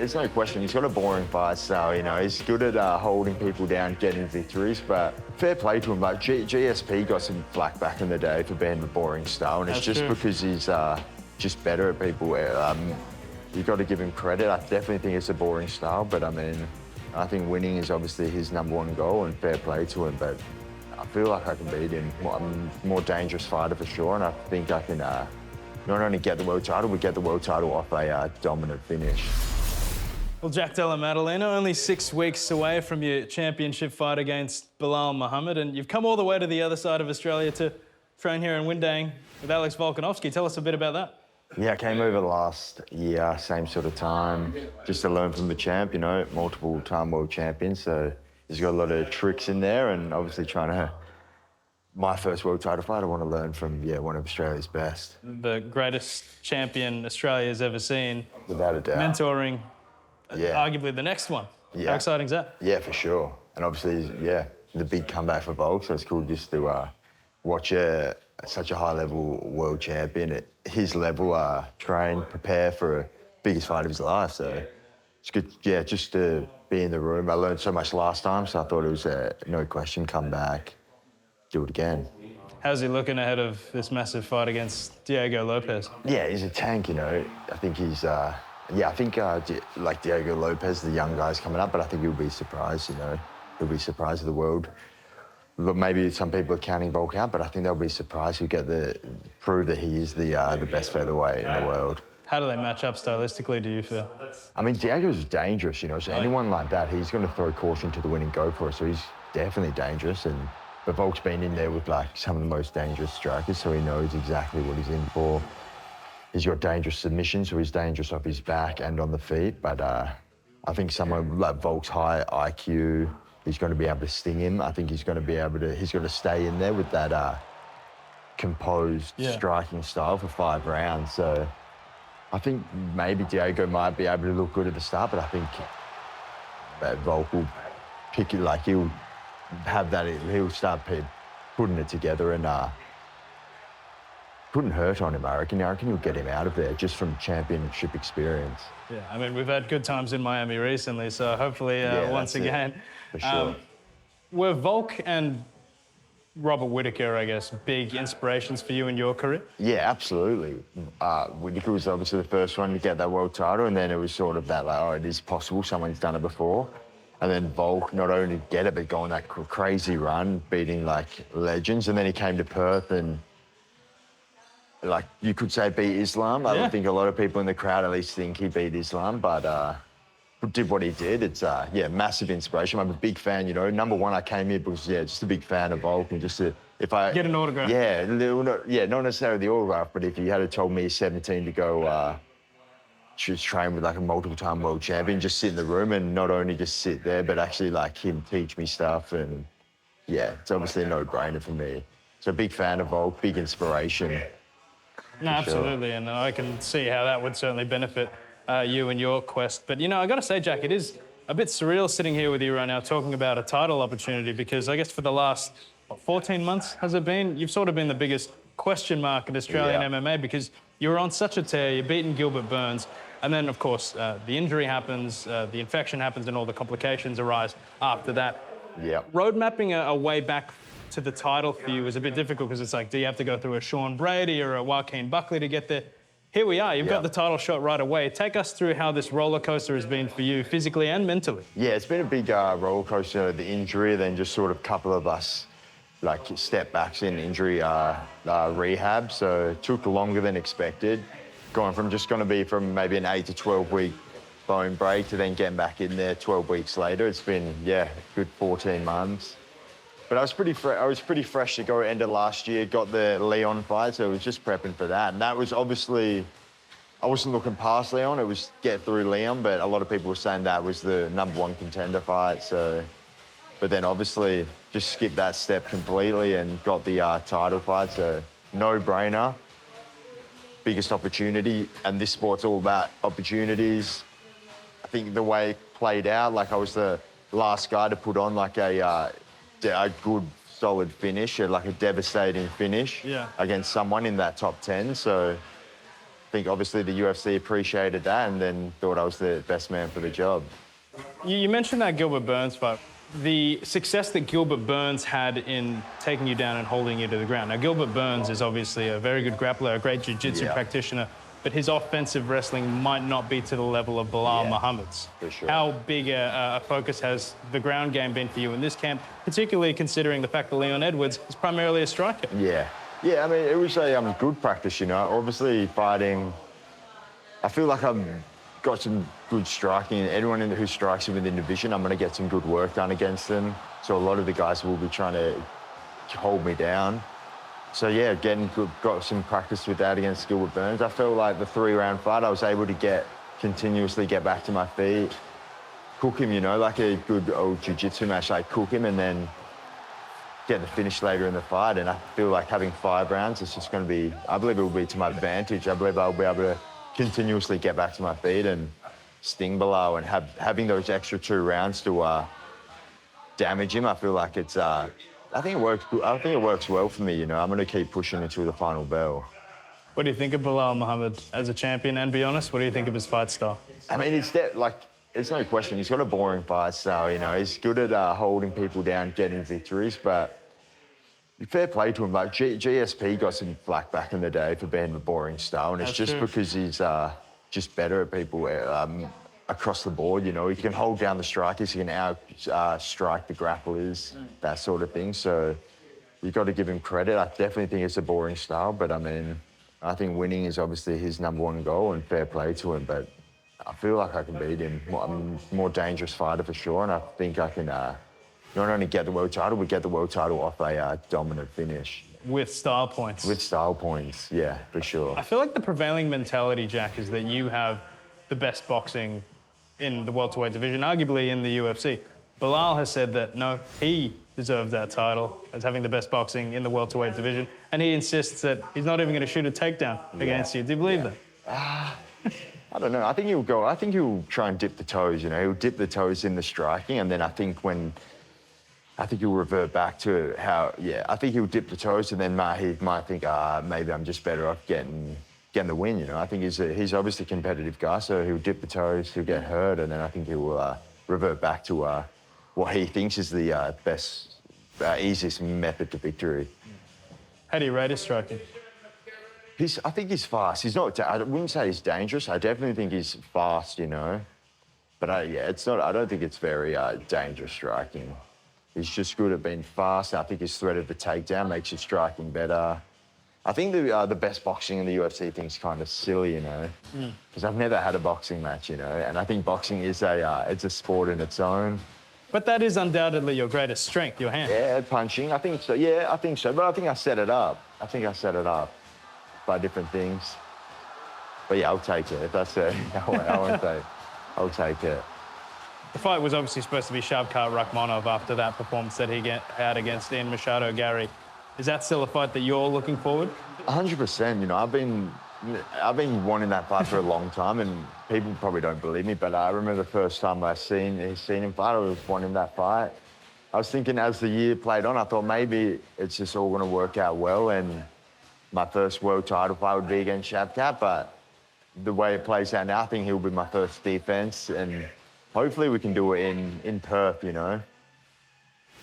there's no question. He's got a boring fight style, you know. He's good at holding people down, getting victories, but fair play to him. Like, GSP got some flack back in the day for being a boring style, and it's That's just true. because he's just better at people. You've got to give him credit. I definitely think it's a boring style, but I mean, I think winning is obviously his #1 goal, and fair play to him, but I feel like I can beat him. I'm a more dangerous fighter for sure, and I think I can not only get the world title, but get the world title off a dominant finish. Well, Jack Della Maddalena, only 6 weeks away from your championship fight against Bilal Muhammad, and you've come all the way to the other side of Australia to train here in Windang with Alex Volkanovski. Tell us a bit about that. Yeah, I came over last year, same sort of time, just to learn from the champ, you know, multiple-time world champion, so he's got a lot of tricks in there, and obviously trying to... My first world title fight, I want to learn from, one of Australia's best. The greatest champion Australia's ever seen. Without a doubt. Mentoring, Yeah. arguably the next one. Yeah. How exciting is that? Yeah, for sure. And obviously, the big comeback for Volk, so it's cool just to watch such a high-level world champion at his level train, prepare for a biggest fight of his life. So it's good, just to be in the room. I learned so much last time, so I thought it was no question, come back, do it again. How's he looking ahead of this massive fight against Diego Lopez? Yeah, he's a tank, you know. I think he's... I think like Diego Lopez, the young guys coming up, but I think he'll be surprised, you know. He'll be surprised at the world. Look, maybe some people are counting Volk out, but I think they'll be surprised. He'll prove that he is the best featherweight in the world. How do they match up stylistically, do you feel? I mean, Diego's dangerous, you know, so anyone like that, he's going to throw caution to the wind and go for it, so he's definitely dangerous. But Volk's been in there with, like, some of the most dangerous strikers, so he knows exactly what he's in for. He's got dangerous submissions, so he's dangerous off his back and on the feet. But I think someone like Volk's high IQ, he's going to be able to sting him. I think he's going to be able to, he's got to stay in there with that composed striking style for 5 rounds. So I think maybe Diego might be able to look good at the start, but I think that Volk will pick it, like he'll have that, he'll start putting it together and couldn't hurt on him, I reckon. He'll get him out of there just from championship experience. Yeah, I mean, we've had good times in Miami recently, so hopefully once again. For sure. Were Volk and Robert Whittaker, I guess, big inspirations for you in your career? Yeah, absolutely. Whittaker was obviously the first one to get that world title, and then it was sort of that, like, oh, it is possible, someone's done it before. And then Volk not only get it, but go on that crazy run, beating, like, legends. And then he came to Perth and, like, you could say beat Islam. I don't think a lot of people in the crowd at least think he beat Islam, but did what he did. It's, massive inspiration. I'm a big fan, you know. #1, I came here because, just a big fan of Volk, and just if I... Get an autograph. Not necessarily the autograph, but if you had told me 17 to go train with, like, a multiple-time world champion, just sit in the room and not only just sit there, but actually, like, him teach me stuff, and, it's obviously a no-brainer for me. So big fan of Volk, big inspiration. No, absolutely, and I can see how that would certainly benefit you and your quest. But, you know, I got to say, Jack, it is a bit surreal sitting here with you right now talking about a title opportunity because I guess for the last, 14 months has it been? You've sort of been the biggest question mark in Australian MMA because you were on such a tear, you're beating Gilbert Burns, and then, of course, the injury happens, the infection happens, and all the complications arise after that. Yeah. Road mapping a way back to the title for you is a bit difficult because it's like, do you have to go through a Sean Brady or a Joaquin Buckley to get there? Here we are. You've got the title shot right away. Take us through how this roller coaster has been for you, physically and mentally. Yeah, it's been a big roller coaster. The injury, then just sort of a couple of us, like, step backs in injury rehab. So it took longer than expected. Going from just going to be from maybe an 8 to 12 week bone break to then getting back in there 12 weeks later. It's been, a good 14 months. But I was pretty fresh to go end of last year, got the Leon fight, so it was just prepping for that. And that was obviously, I wasn't looking past Leon, it was get through Leon, but a lot of people were saying that was the #1 contender fight, so. But then obviously just skipped that step completely and got the title fight, so no-brainer. Biggest opportunity, and this sport's all about opportunities. I think the way it played out, like I was the last guy to put on like a good, solid finish, like a devastating finish against someone in that top 10. So think obviously the UFC appreciated that and then thought I was the best man for the job. You mentioned that Gilbert Burns fight. The success that Gilbert Burns had in taking you down and holding you to the ground. Now, Gilbert Burns is obviously a very good grappler, a great jiu-jitsu practitioner, but his offensive wrestling might not be to the level of Belal Muhammad's. For sure. How big a focus has the ground game been for you in this camp, particularly considering the fact that Leon Edwards is primarily a striker? Yeah. Yeah, I mean, it was a good practice, you know. Obviously, fighting, I feel like I've got some good striking, and anyone who strikes within the division, I'm going to get some good work done against them. So a lot of the guys will be trying to hold me down. So yeah, got some practice with that against Gilbert Burns. I felt like the 3-round fight, I was able to continuously get back to my feet, cook him, you know, like a good old jiu-jitsu match, like cook him and then get the finish later in the fight. And I feel like having 5 rounds, it's just going to be, I believe it will be to my advantage. I believe I'll be able to continuously get back to my feet and sting Belal, and having those extra 2 rounds to damage him. I feel like it's, I think it works well for me, you know. I'm going to keep pushing until the final bell. What do you think of Belal Muhammad as a champion? And be honest, what do you think of his fight style? I mean, it's no question. He's got a boring fight style, you know. He's good at holding people down, getting victories, but fair play to him. Like GSP got some flack back in the day for being a boring style, and it's just because he's just better at people across the board. You know, he can hold down the strikers, he can strike the grapplers, that sort of thing. So you've got to give him credit. I definitely think it's a boring style, but I mean, I think winning is obviously his #1 goal, and fair play to him. But I feel like I can beat him. I'm a more dangerous fighter for sure, and I think I can not only get the world title, but get the world title off a dominant finish. With style points. With style points, yeah, for sure. I feel like the prevailing mentality, Jack, is that you have the best boxing in the welterweight division, arguably in the UFC. Belal has said that, no, he deserves that title as having the best boxing in the welterweight division, and he insists that he's not even going to shoot a takedown against you. Do you believe that? I don't know. I think he'll try and dip the toes, you know. He'll dip the toes in the striking, and then I think he'll revert back to I think he'll dip the toes, and then he might think, maybe I'm just better off getting the win, you know. I think he's obviously a competitive guy, so he'll dip the toes, he'll get hurt, and then I think he will revert back to what he thinks is the best, easiest method to victory. How do you rate his striking? I think he's fast. He's not. I wouldn't say he's dangerous. I definitely think he's fast, you know. But it's not. I don't think it's very dangerous striking. He's just good at being fast. I think his threat of the takedown makes his striking better. I think the best boxing in the UFC thing's kind of silly, you know, because I've never had a boxing match, you know, and I think boxing is it's a sport in its own. But that is undoubtedly your greatest strength, your hand. Yeah, punching. I think so. Yeah, I think so. But I think I set it up. By different things. But yeah, I'll take it. If that's it, I won't say. I'll take it. The fight was obviously supposed to be Shavkat Rakhmonov after that performance that he had against Ian Machado Gary. Is that still a fight that you're looking forward? 100%. You know, I've been wanting that fight for a long time, and people probably don't believe me, but I remember the first time I seen him fight, I was wanting that fight. I was thinking as the year played on, I thought maybe it's just all going to work out well, and my first world title fight would be against Shavkat, but the way it plays out now, I think he'll be my first defense, and hopefully we can do it in Perth, you know.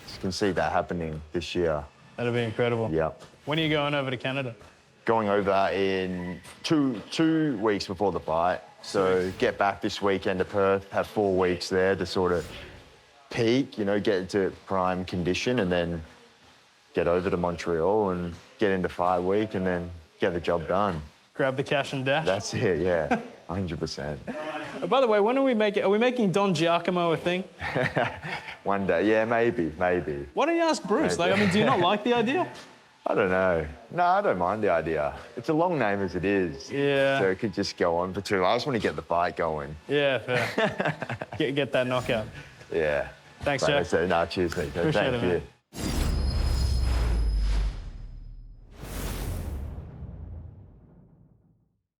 Just can see that happening this year. That'll be incredible. Yep. When are you going over to Canada? Going over in two weeks before the fight. So get back this weekend to Perth, have 4 weeks there to sort of peak, you know, get into prime condition, and then get over to Montreal and get into fight week and then get the job done. Grab the cash and dash? That's it, yeah, 100%. By the way, when are we making Don Giacomo a thing? One day, yeah, maybe. Why don't you ask Bruce? Maybe. Like, I mean, do you not like the idea? I don't know. No, I don't mind the idea. It's a long name as it is. Yeah. So it could just go on for too long. I just want to get the fight going. Yeah, fair. get that knockout. Yeah. Thanks, Jack. No, cheers, mate. Appreciate Thank it, you. man.